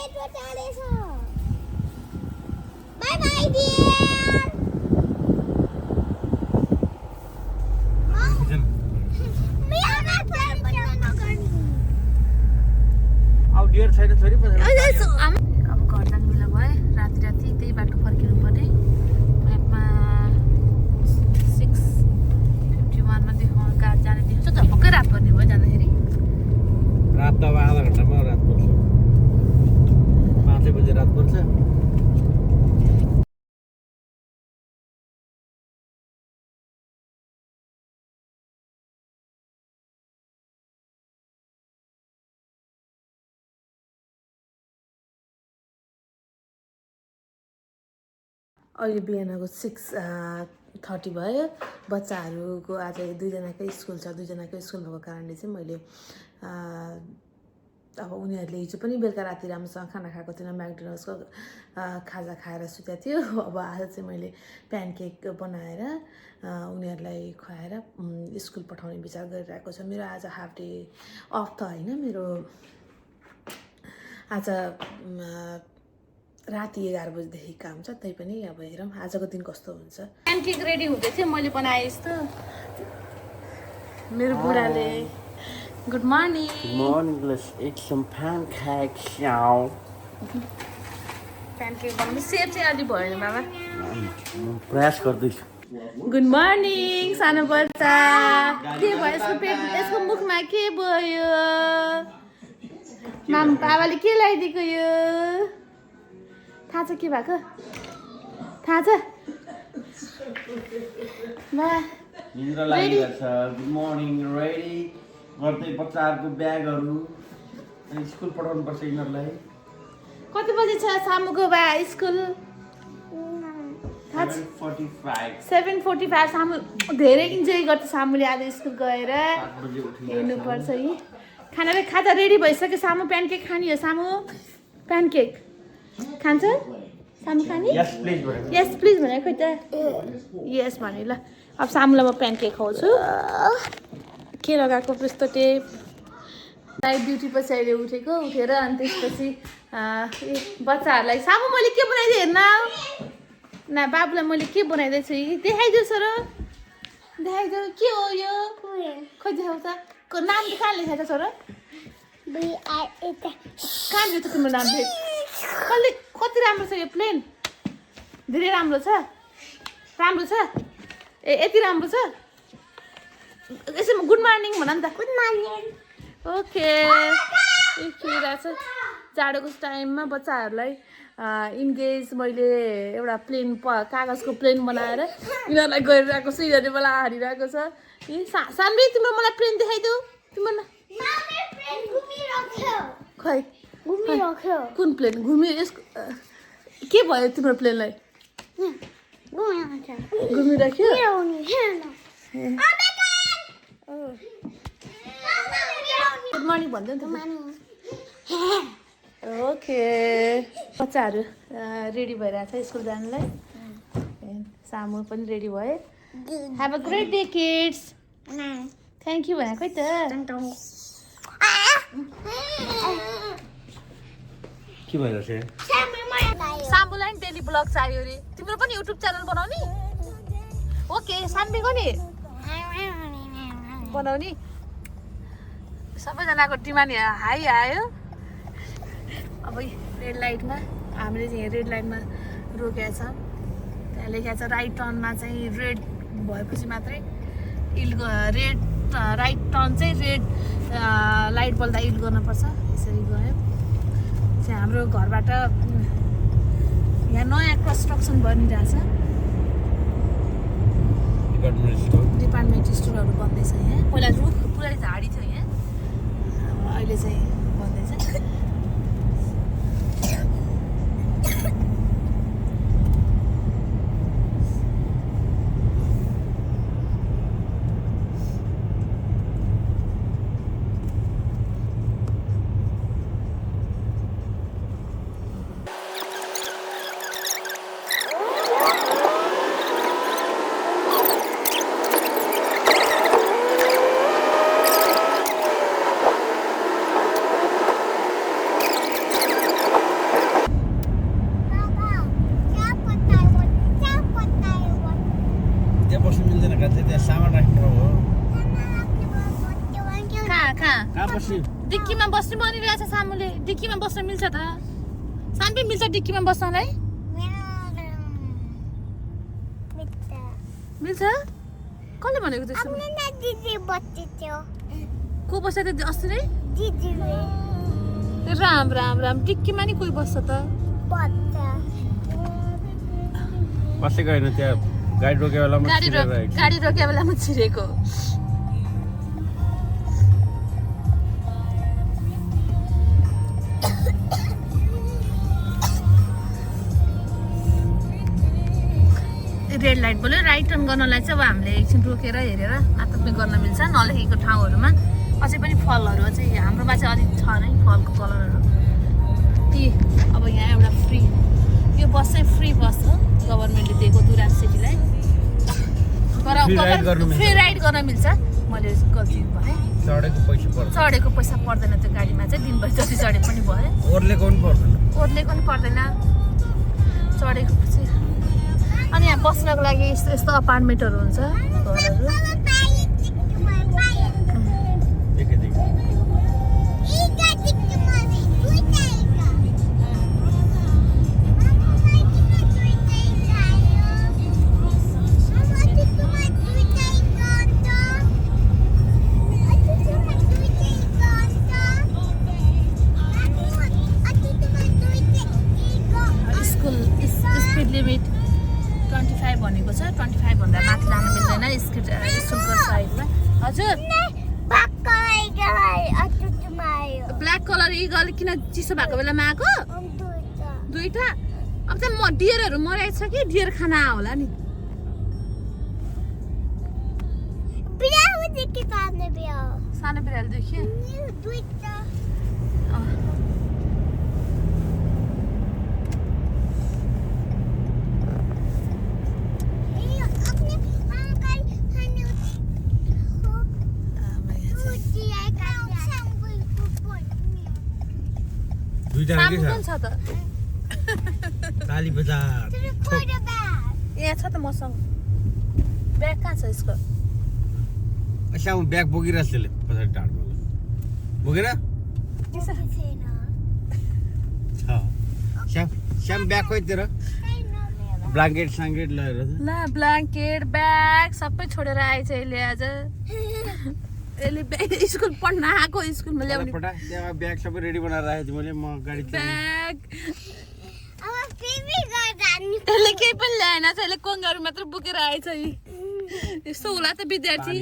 Bye bye dear. अब dear छैन छोरी अब घर जानु बेला भयो राति राति त्यही बाटो फर्किनु पर्ने म्यापमा 6:51 मा देखाउनु कार जाने देख्छ झपक्कै रात पर्ने भयो जाँदाखेरि रात त अब आधा घन्टामा रात पर्छ 5 बजे रात पर्छ अहिले बिहानको 6:30 भयो बच्चाहरूको आज दुईजनाकै स्कुल छ दुईजनाकै स्कुल भएको कारणले चाहिँ मैले अब उनीहरूले हिजो पनि बेलुका राति राम्रोसँग खाना खाएको थिएन म्याकडोनल्ड्सको खाजा खाएर सुतेको थियो अब आज चाहिँ मैले प्यानकेक बनाएर उनीहरूलाई खुवाएर स्कुल पठाउने विचार गरिरहेको छ मेरो आज हाफ डे अफ त होइन मेरो आज राति 11 बजेदेखि काम छ त्यही पनि अब हेरौँ आजको दिन कस्तो हुन्छ प्यानकेक रेडी हुँदै थियो मैले बनाएँ यस्तो मेरो बुढाले good morning let's eat some pancakes now pancake बनाउनु सेप चाहिँ अलि भएन बाबा म प्रयास गर्दैछु गुड मर्निङ सानो बच्चा के भयो यसको पेट यसको मुखमा के भयो माम बाबाले के लगाइदिएको यो थाहा छ के भएको थाहा छ निन्द्रा लागिरहेछ गुड मर्निङ रेडी गर्दै बच्चाहरूको ब्यागहरू अनि स्कुल पठाउनु पर्छ यिनीहरूलाई कति बजी छ सामुको बा स्कुल 7:45 सामु धेरै इन्जोय गर्छ सामुले आज स्कुल गएर हेर्नुपर्छ है खाना खाजा रेडी भइसक्यो सामु प्यानकेक खाने हो सामु प्यानकेक खान्छ सामु खाने यस प्लिज भनेको खोइ त यस भने ल अब सामुलाई म प्यानकेक खुवाउँछु के लगाएको यस्तो टेप नाइट ड्युटी पछि अहिले उठेको उठेर अनि त्यसपछि बच्चाहरूलाई सामु मैले के बनाइदिएँ हेर्न न बाबुलाई मैले के बनाइदिएछु देखाइदियो सर देखाइदियो के हो यो खोइ देखाउँछ नाम कहाँ लेखाएको छ सर कहाँ दियो त तिम्रो नाम कसले कति राम्रो छ यो प्लेन धेरै राम्रो छ ए यति राम्रो छ यसो गुड मर्निङ भन नि त गुड मर्निङ ओके खेलिरहेछ जाडोको टाइममा बच्चाहरूलाई इनकेस मैले एउटा प्लेन कागजको प्लेन बनाएर यिनीहरूलाई गरिरहेको छु यिनीहरूले मलाई हारिरहेको छ सानवी तिम्रो मलाई प्लेन देखाइदेऊ तिम्रो खै कुन प्लेन घुमियो यसको के भयो तिम्रो प्लेनलाई घुमिराख्यो गुड मर्निङ भन्दै नि त ओके बच्चाहरू रेडी भइरहेछ स्कुल जानुलाई सामु पनि रेडी भयो have a great day kids thank you भनेको त के भइरहेछ सामुलाई नि डेली ब्लग चाहियो अरे तिम्रो पनि युट्युब च्यानल बनाउने ओके सानवीको नि बनाउने सबैजनाको डिमान्ड हाई आयो अब रेड लाइटमा हामीले चाहिँ रेड लाइटमा रोकेका छौँ त्यहाँ लेखेको छ राइट टर्नमा चाहिँ रेड भएपछि मात्रै रेड राइट टर्न चाहिँ रेड लाइट बल्दा इल गर्नुपर्छ यसरी गयो चाहिँ हाम्रो घरबाट यहाँ नयाँ कन्स्ट्रक्सन बनिरहेछ डिपार्टमेन्ट स्टोरहरू बन्दैछ यहाँ पहिला रुख पुरै झाडी थियो यहाँ अहिले चाहिँ बन्दैछ बस्नु भनिरहेछ सामुले। डिक्कीमा बस्न मिल्छ त? साम्पी मिल्छ डिक्कीमा बस्नलाई? मिल्छ? कसले भनेको त्यसो? को बस्छ त अस्ति नै? राम राम राम, डिक्कीमा नि कोही बस्छ त? बसेको होइन, त्यहाँ गाडी रोकेको बेलामा गाडी रोकेको बेलामा छिरेको। रेड लाइट बोल्यो। राइट टर्न गर्नलाई चाहिँ अब हामीले एकछिन रोकेर हेरेर आत्मै गर्न मिल्छ। नलेखेको ठाउँहरूमा अझै पनि फलहरू चाहिँ हाम्रोमा चाहिँ अलिक छ नै फलको कलरहरू। ती अब यहाँ एउटा फ्री, यो बस चाहिँ फ्री बस हो, गभर्मेन्टले दिएको दुरान सिटीलाई। फ्री राइड गर्न मिल्छ। मैले गल्ती भने चढेको पैसा पर्दैन त्यो गाडीमा चाहिँ, दिनभरि जति चढे पनि भयो। ओर्लेको पनि पर्दैन चढेको पछि। अनि यहाँ बस्नको लागि यस्तो यस्तो अपार्टमेन्टहरू हुन्छ, घरहरू। स्कुल स्पिड लिमिट 25 भनेको छ। 25 भन्दा माथि जानु मिल्दैन स्कुलको साइडमा। हजुर ब्ल्याक कलर इगल किन चिसो भएको बेलामा आएको? दुईटा। अब त म डियरहरू मरेको छ कि डियर खाना होला नि। सानो बिरालो देखियो? सामुन छ त? काली बजार यहाँ छ त मसँग। ब्याग कहाँ छ यसको? सामु ब्याग बोकिरहेछ त्यसले पछाडि टाढमा बोकेर श्याम ब्याग खोइ तेरो? ब्ल्याङ्केट साङ्केट लगेर ल ब्ल्याङ्केट ब्याग सबै छोडेर आएछ यसले आज। यसले स्कुल पढ्न आएको, स्कुलमा ल्याउने त्यहाँ ब्याग सबै रेडी बनाएर राखेको छु मैले। म गाडी ब्याग यसले केही पनि ल्याएन छ, यसले कङ्गारू मात्र बोकेर आएछ। यस्तो होला त विद्यार्थी।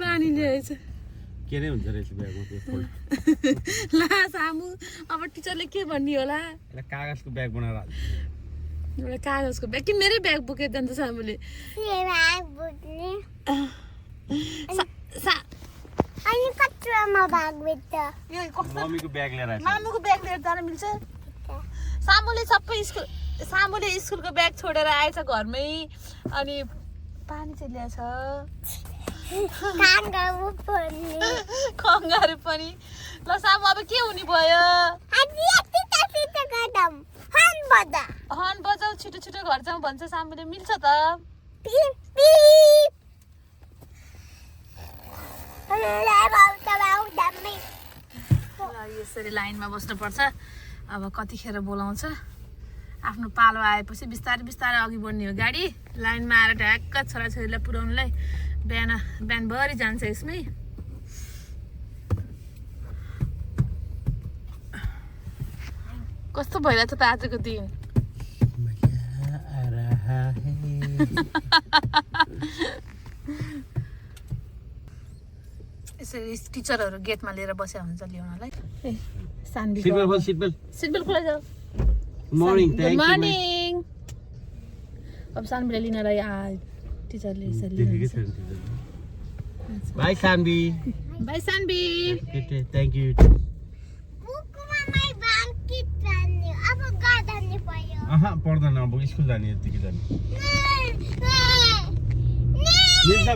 पानी ल्याएछ के नै हुन्छ रहेछ ब्यागमा त्यो। ला सामु अब टिचरले के भन्ने होला? कागजको ब्याग बनाएर एउटा कागजको ब्याग कि मेरै ब्याग बोकेर जान्छ सामुले। मम्मीको ब्याग लिएर आएछ। मामुको ब्याग लिएर जान मिल्छ? सामुले सबै सामुले स्कुलको ब्याग छोडेर आएछ घरमै। अनि पानी चाहिँ ल्याएछ, कङ्गारू पनि। ल सामु अब के हुने भयो? हर्न बजाऊ, छिटो छिटो घर जाउँ भन्छ सामुले। मिल्छ त? यसरी लाइनमा बस्नुपर्छ। अब कतिखेर बोलाउँछ? आफ्नो पालो आएपछि बिस्तारै बिस्तारै अघि बढ्ने हो गाडी। लाइनमा आएर ढ्याक्क छोराछोरीलाई पुर्याउनुलाई बिहानभरि जान्छ यसमै। कस्तो भइरहेछ त आजको दिन? यसरी टिचरहरू गेटमा लिएर बस्या हुन्छ ल्याउनलाई। सिटबेल्ट खोला जाऊ। Good morning. अब सानबीलाई लिनलाई टिचरले यसरी bye Sanvi. Bye Sanvi. Thank you. पर्दैन, अब स्कुल जाने यतिकै जाने।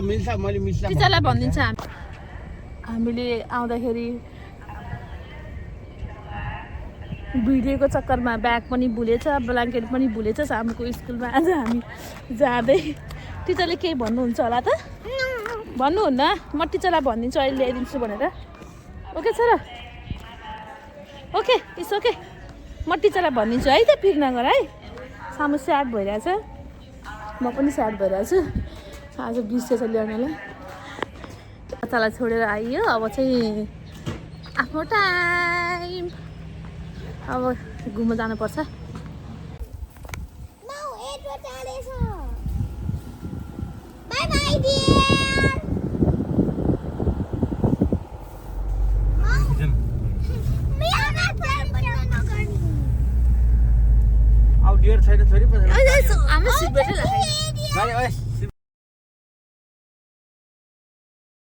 मिल्छ मैले मिल्छ। टिचरलाई भनिदिन्छ हामीले आउँदाखेरि भिडियोको चक्करमा ब्याग पनि भुलेछ, ब्ल्याङ्केट पनि भुलेछ सामुको स्कुलमा। आज हामी जाँदै टिचरले केही भन्नुहुन्छ होला त? भन्नुहुन्न? म टिचरलाई भनिदिन्छु अहिले ल्याइदिन्छु भनेर। ओके छोरा ओके इट्स ओके म टिचरलाई भनिदिन्छु है त पिर नगर है सामु स्याड भइरहेछ म पनि स्याड भइरहेको छु आज बिर्सेछ ल्याउनलाई बच्चालाई छोडेर आइयो अब चाहिँ आफ्नो टाइम अब घुम्न जानुपर्छ Bye bye dear. अब डियर छैन छोरी पछि हाम्रो सिट बेल्टै लगाइ गाडी ओए